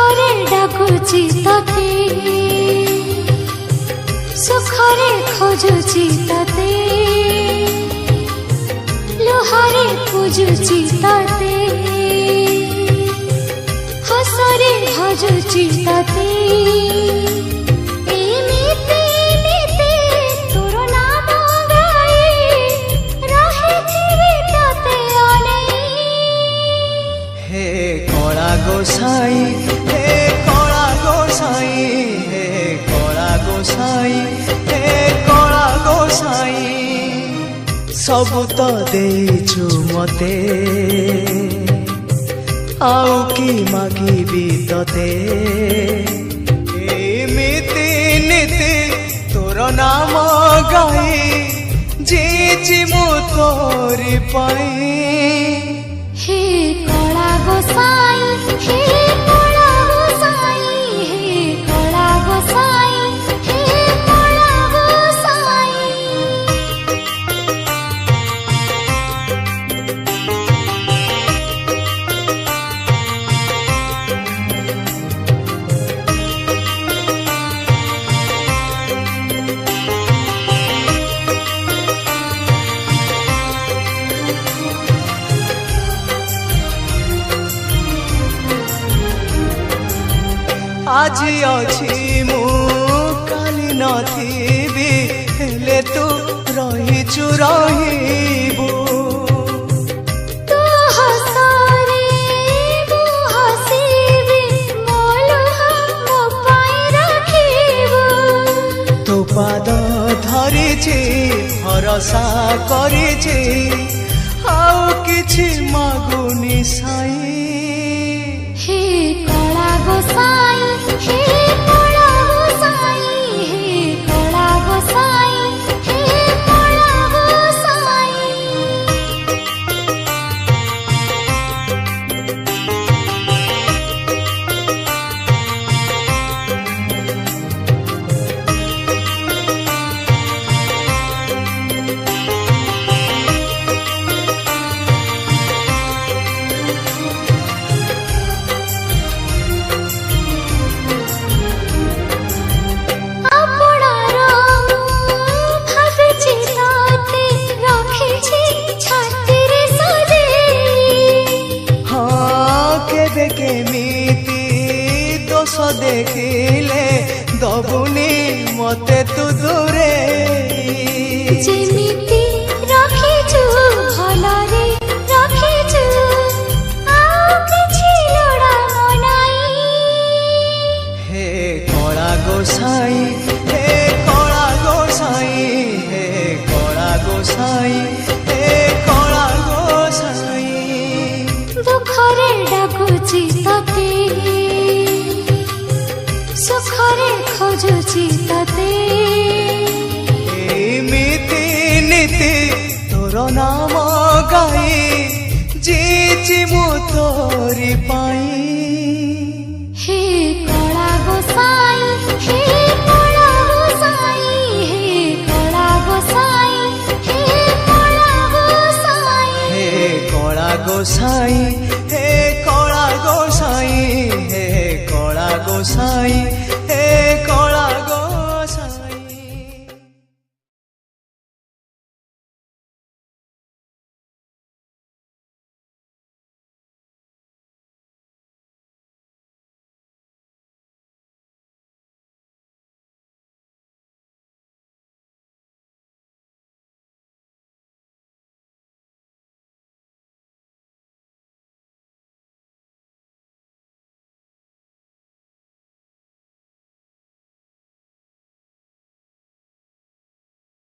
दुखरे डाकुची तते सुखरे खोजुची तते लुहारे पूजुची तते हसरे भजुची तते एमिति नीति तोर नाम गाई रहिथिबि तते अनेई। हे कला गोसाई हे कला गोसाई हे कला गोसाई हे कला गोसाई सबु तो देइछु मते आउ कि मागिबी तते एमिति नीति तोर नाम गाई जीची मु तोरी पाई। हे कला गोसाई हे कला गोसाई हे कला गोसाई हे कला गोसाई। आज अछि मु काली नथिबी हेले तू रहिछु रहिबू तू हसरे मु हसिबी मोलुहा मो पाई रखिबू तो पाद धरिछि भरोसा करिछि आउ किछि मागुनी साई। हे कला गोसाई हे कला गोसाई हे कला गोसाई हे कला गोसाई। केमिति दोष देखिले दबुनी मते तू दूरे जेमिति रखिछु भलरे रखिछु आउ किछि लोड़ा मनाई। हे कला गोसाई हे कला गोसाई हे कला गोसाई हे कला गोसाई दुखरे डाकुची तते सुखरे खोजुची तते एमिति नीति तोर नाम गाई जीची मु तोरी पाई। हे कला गोसाई हे कला गोसाई हे कला गोसाई हे कला गोसाई। हे कला गोसाई हे कला गोसाई हे कला गोसाई